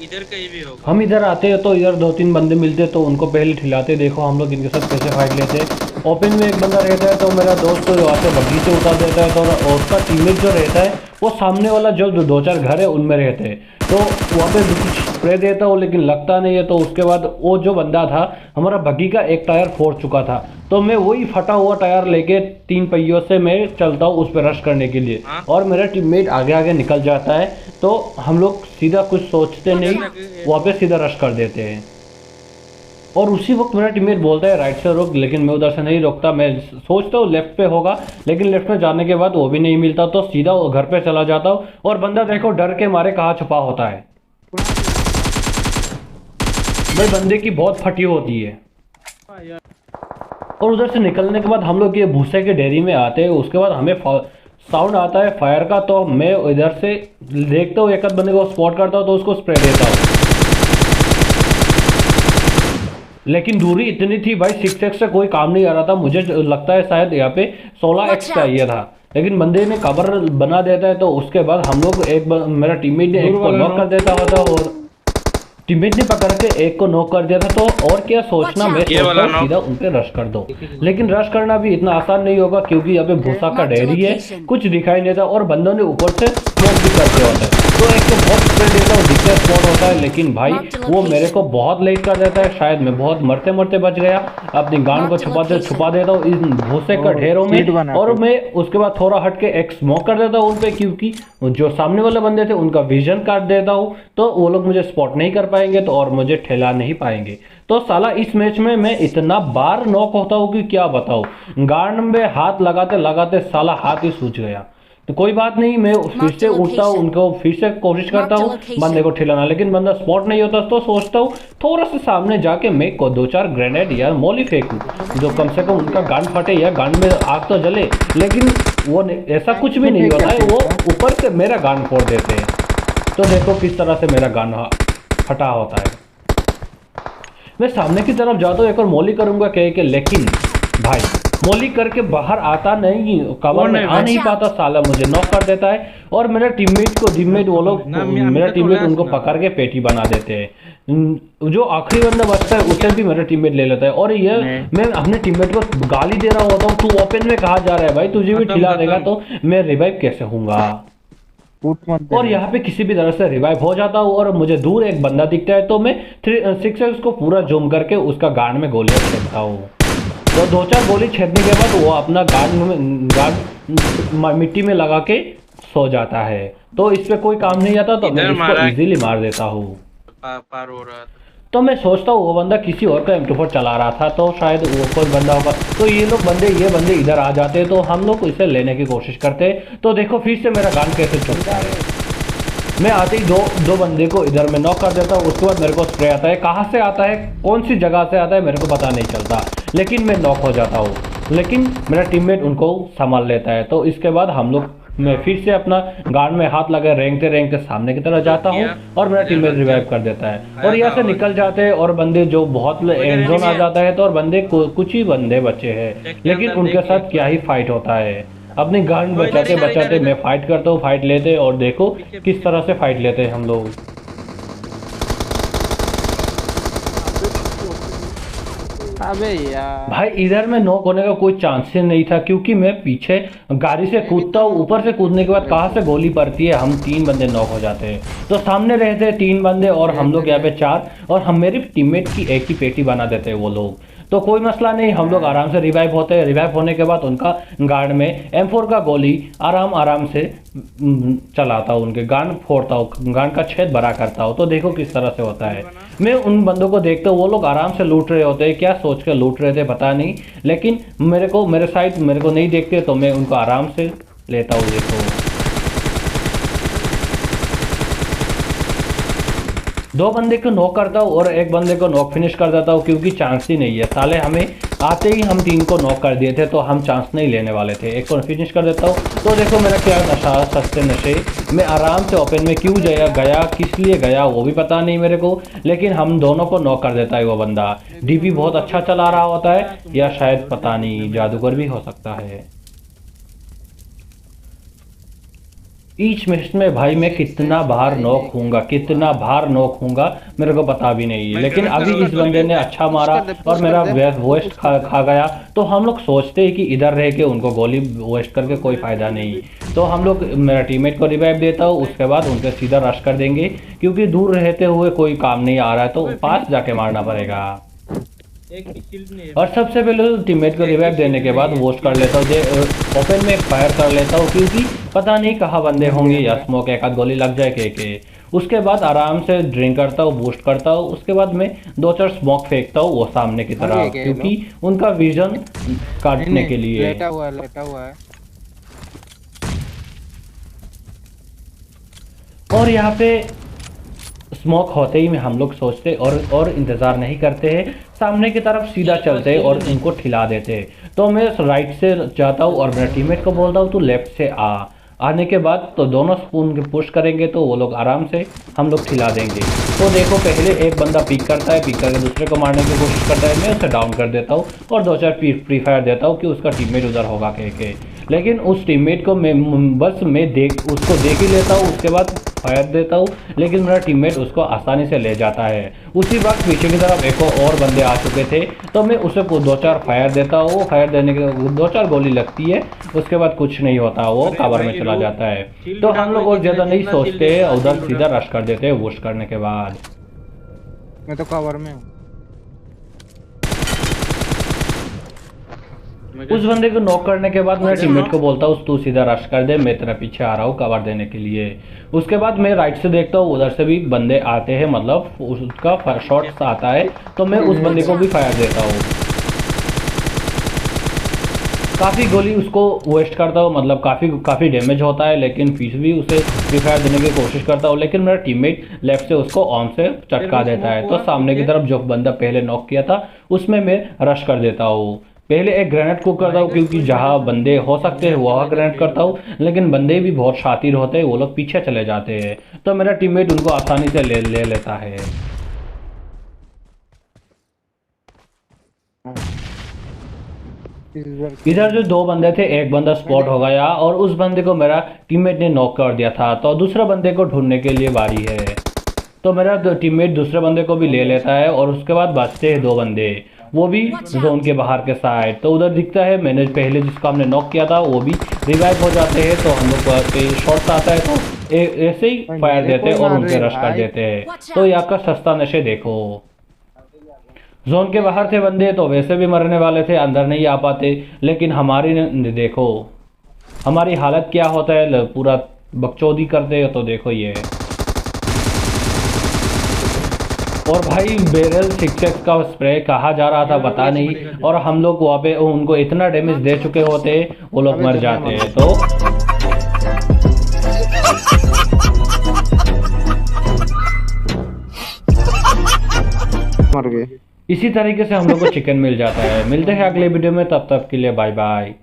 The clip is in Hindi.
इधर कहीं भी होगा। हम इधर आते हैं तो इधर दो तीन बंदे मिलते तो उनको पहले ठिलाते, देखो हम लोग इनके साथ कैसे फाइट लेते। ओपन में एक बंदा रहता है तो मेरा दोस्त वहाँ से बग्गी से उतार देता है, तो और उसका टीममेट जो रहता है वो सामने वाला जो दो चार घर है उनमें रहते हैं, तो वहाँ पे कुछ स्प्रे देता हूँ लेकिन लगता नहीं है। तो उसके बाद वो जो बंदा था हमारा बग्गी का एक टायर फोड़ चुका था, तो मैं वही फटा हुआ टायर लेके तीन पहियों से मैं चलता हूँ उस पर रश करने के लिए, हाँ और मेरा टीममेट आगे आगे निकल जाता है। तो हम लोग सीधा कुछ सोचते इधर नहीं, तक ये वहाँ तो। पे सीधा रश कर देते हैं। और उसी वक्त मेरा टीममेट बोलता है राइट से रोक, लेकिन मैं उधर से नहीं रोकता, मैं सोचता हूँ लेफ्ट पे होगा, लेकिन लेफ्ट में जाने के बाद वो भी नहीं मिलता, तो सीधा वो घर पे चला जाता हूँ। और बंदा देखो डर के मारे कहाँ छुपा होता है, पुराना दिया। भाई बंदे की बहुत फटी होती है। हाँ यार। और उधर से निकलने के बाद हम लोग ये भूसे के डेयरी में आते हैं, उसके बाद हमें साउंड आता है फायर का, तो मैं इधर से देखता हूँ एक आध बंदे को स्पॉट करता हूँ तो उसको स्प्रे देता हूँ। लेकिन दूरी इतनी थी भाई, 6x से कोई काम नहीं आ रहा था, मुझे लगता है शायद यहाँ पे 16x Watch चाहिए out! था, लेकिन बंदे ने कवर बना देता है। तो उसके बाद हम लोग मेरा टीममेट ने दूर एक को वाला नॉक कर देता होता, और टीममेट ने पकड़ के एक को नॉक कर दिया था। तो और क्या Watch सोचना, मैं out! ये सोचता वाला हूँ नॉक। सीधा उन पे रश कर दो, लेकिन रश करना भी इतना आसान नहीं होगा क्योंकि यहाँ पे भूसा का Marked a डेयरी है, location. कुछ दिखाई नहीं देता, और बंदों ने ऊपर से स्मोक भी करके होता है। तो एक तो बहुत स्प्रे देता हूँ, दिखता स्पॉट होता है, लेकिन भाई Marked a वो मेरे को location. बहुत लेट कर देता है, शायद मैं बहुत मरते मरते बच गया। अपनी गांड को Marked a location. छुपा देता हूँ इन भूसे का और ढेरों सीट में, बना और के। मैं उसके बाद थोड़ा हट के एक स्मोक कर देता हूँ उन पे, क्योंकि जो सामने वाले बंदे थे उनका विजन काट देता हूँ, तो वो लोग मुझे स्पॉट नहीं कर पाएंगे, तो और मुझे ठेला नहीं पाएंगे। तो साला इस मैच में मैं इतना बार नॉक होता हूँ कि क्या बताऊँ, गार्ड में हाथ लगाते लगाते साला हाथ ही सूज गया। तो कोई बात नहीं, मैं फिर Marked से a उठता हूँ, location. उनको फिर से कोशिश करता Marked a हूँ बंदे को location. ठिलाना, लेकिन बंदा स्पॉट नहीं होता, तो सोचता हूँ थोड़ा सा सामने जाके मैं को दो चार ग्रेनेड या मोली फेंकूँ, जो कम से कम उनका गान फटे या गान में आग तो जले। लेकिन वो ऐसा कुछ भी नहीं होता है, वो ऊपर से मेरा गान फोड़ देते हैं। तो देखो किस तरह से मेरा गान फटा होता है। मैं सामने की तरफ जाता हूँ, एक और मोली करूंगा कह के, लेकिन भाई मोली करके बाहर आता नहीं, कवर में आ नहीं पाता, साला मुझे नॉक कर देता है। और मेरे टीममेट वो लोग, मेरा टीममेट उनको पकड़ के पेटी बना देते हैं। जो आखिरी बंदा बचता है उसे भी मेरा टीममेट ले लेता है, और ये मैं अपने टीममेट को गाली दे रहा होता हूँ, तू ओपन में कहा जा रहा है भाई, तुझे भी ठिला देगा तो मैं रिवाइव कैसे होऊंगा। फूट मत और देना। यहाँ पे किसी भी तरह से रिवाइव हो जाता हूँ, और मुझे दूर एक बंदा दिखता है, तो मैं 6x को पूरा जूम करके उसका गार्ड में गोलियां छेदता हूँ। तो दो चार गोली छेदने के बाद वो अपना गार्ड मिट्टी में लगा के सो जाता है, तो इस पे कोई काम नहीं आता, तो मैं इधर इसको मारा इजीली मार देता हूँ। पार हो रहा था। तो मैं सोचता हूँ वो बंदा किसी और का M24 चला रहा था, तो शायद वो कोई बंदा होगा, तो ये बंदे इधर आ जाते हैं, तो हम लोग इसे लेने की कोशिश करते हैं। तो देखो फिर से मेरा गान कैसे चलता है, मैं आते ही दो बंदे को इधर में नॉक कर देता हूँ, उसके बाद मेरे को स्प्रे आता है, कहाँ से आता है कौन सी जगह से आता है मेरे को पता नहीं चलता, लेकिन मैं नॉक हो जाता हूँ, लेकिन मेरा टीममेट उनको संभाल लेता है। तो इसके बाद हम लोग, मैं फिर से अपना गार्ड में हाथ लगा रेंगते रेंगते सामने की तरफ जाता हूँ, और मेरा टीममेट रिवाइव कर देता है, और यहाँ से निकल जाते हैं, और बंदे जो बहुत एंड जोन आ जाता है, तो और बंदे कुछ ही बंदे बचे हैं, लेकिन उनके साथ क्या ही फाइट होता है। अपनी गान बचाते बचाते मैं फाइट करता हूँ, फाइट लेते, और देखो किस तरह से फाइट लेते हैं हम लोग। अबे यार। भाई इधर में नॉक होने का कोई चांस ही नहीं था, क्योंकि मैं पीछे गाड़ी से कूदता हूँ, ऊपर से कूदने के बाद कहाँ से गोली पड़ती है, हम तीन बंदे नॉक हो जाते हैं। तो सामने रहते हैं तीन बंदे और हम लोग यहाँ पे चार, और हम मेरे टीममेट की एक ही पेटी बना देते हैं वो लोग। तो कोई मसला नहीं, हम लोग आराम से रिवाइव होते हैं। रिवाइव होने के बाद उनका गार्ड में M4 का गोली आराम से चलाता हूँ, उनके गांड फोड़ता हूँ, गांड का छेद बड़ा करता हूँ। तो देखो किस तरह से होता है। मैं उन बंदों को देखता हूँ, वो लोग आराम से लूट रहे होते हैं, क्या सोच कर लूट रहे थे पता नहीं, लेकिन मेरे साइड मेरे को नहीं देखते, तो मैं उनको आराम से लेता हूँ। देखो दो बंदे को नॉक करता हूँ और एक बंदे को नॉक फिनिश कर देता हूँ, क्योंकि चांस ही नहीं है, साले हमें आते ही हम तीन को नॉक कर दिए थे, तो हम चांस नहीं लेने वाले थे। एक को फिनिश कर देता हूँ। तो देखो मेरा क्या नशा, सस्ते नशे, मैं आराम से ओपन में क्यों गया किस लिए गया वो भी पता नहीं मेरे को, लेकिन हम दोनों को नॉक कर देता है वो बंदा। डीपी बहुत अच्छा चला रहा होता है, या शायद पता नहीं जादूगर भी हो सकता है। ईच मिनट में भाई मैं कितना बार नॉक हूँगा, कितना बार नॉक हूँगा मेरे को पता भी नहीं है। लेकिन अभी इस बंदे ने अच्छा मारा और मेरा वेस्ट खा गया। तो हम लोग सोचते हैं कि इधर रह के उनको गोली वेस्ट करके कोई फ़ायदा नहीं, तो हम लोग मेरा टीममेट को रिवाइव देता हूँ, उसके बाद उनके सीधा रश कर देंगे, क्योंकि दूर रहते हुए कोई काम नहीं आ रहा है तो पास जाके मारना पड़ेगा। एक भी kill नहीं है। और सबसे पहले तो टीममेट को रिवाइव देने के बाद वोस्ट कर लेता हूँ, ओपन में एक फायर कर लेता हूँ, क्योंकि पता नहीं कहाँ बंदे होंगे या स्मोक एक आध गोली लग जाए के। उसके बाद आराम से ड्रिंक करता हूँ, बूस्ट करता हूँ, उसके बाद मैं 2-4 स्मोक फेंकता हूँ वो सामने की तरफ, क्योंकि उनका विजन काटने के लिए। लेटा हुआ है। और यहाँ पे स्मोक होते ही में हम लोग सोचते और इंतज़ार नहीं करते हैं, सामने की तरफ सीधा चलते और इनको ठिला देते। तो मैं राइट से जाता हूँ और मेरे टीममेट को बोलता हूँ तू लेफ्ट से आने के बाद तो दोनों स्पून के पुश करेंगे तो वो लोग आराम से हम लोग खिला देंगे। तो देखो पहले एक बंदा पिक करता है, पिक करके दूसरे को मारने की कोशिश करता है, मैं उसे डाउन कर देता हूँ और 2-4 फ्री फायर देता हूँ कि उसका टीममेट उधर होगा के। लेकिन उस टीममेट को मैं उसको देख ही लेता हूँ, उसके बाद फायर देता हूँ, लेकिन मेरा टीममेट उसको आसानी से ले जाता है। उसी वक्त पीछे की तरफ एक और बंदे आ चुके थे, तो मैं उसे 2-4 फायर देता हूँ। फायर देने के 2-4 गोली लगती है, उसके बाद कुछ नहीं होता, वो कवर में चला जाता है। तो हम लोग और ज़्यादा नहीं सोचते, उधर सीधा रश कर देते हैं वोस्ट करने के बाद। मैं तो कवर में हूँ। उस बंदे को नॉक करने के बाद मेरे टीममेट को बोलता हूँ तू सीधा रश कर दे, मैं तेरा पीछे आ रहा हूँ कवर देने के लिए। उसके बाद मैं राइट से देखता हूँ, उधर से भी बंदे आते हैं, मतलब उसका शॉट आता है, तो मैं उस बंदे को भी फायर देता हूँ। काफ़ी गोली उसको वेस्ट करता हूँ, मतलब काफ़ी डैमेज होता है, लेकिन फिर भी उसे फ्री फायर देने की कोशिश करता हूँ। लेकिन मेरा टीममेट लेफ्ट से उसको ऑन से चटका देता है, तो सामने की तरफ जो बंदा पहले नॉक किया था उसमें मैं रश कर देता हूँ। पहले एक ग्रेनेड को करता हूँ, क्योंकि जहाँ बंदे हो सकते हैं वहाँ ग्रेनेड करता हूँ, लेकिन बंदे भी बहुत शातिर होते हैं, वो लोग पीछे चले जाते हैं, तो मेरा टीममेट उनको आसानी से ले लेता है। इधर जो 2 बंदे थे, एक बंदा स्पॉट हो गया और उस बंदे को मेरा टीममेट ने नॉक कर दिया था, तो दूसरे बंदे को ढूंढने के लिए बारी है। तो मेरा टीममेट दूसरे बंदे को भी ले लेता है और उसके बाद बचते हैं 2 बंदे, वो भी जोन के बाहर के साइड। तो उधर दिखता है मैंने पहले जिसको हमने नॉक किया था वो भी रिवाइव हो जाते हैं, तो हम लोग पे शॉट आता है तो ऐसे ही फायर देते हैं और उनके रश कर देते हैं। तो यहाँ का सस्ता नशे देखो, जोन के बाहर थे बंदे तो वैसे भी मरने वाले थे, अंदर नहीं आ पाते, लेकिन हमारी देखो हमारी हालत क्या होता है, पूरा बकचोदी करते हो। तो देखो ये, और भाई बेरल 6x का स्प्रे कहा जा रहा था पता नहीं, और हम लोग वहाँ पे उनको इतना डैमेज दे चुके होते वो लोग मर जाते हैं। तो मर गए। इसी तरीके से हम लोग को चिकन मिल जाता है। मिलते हैं अगले वीडियो में, तब तक के लिए बाय बाय।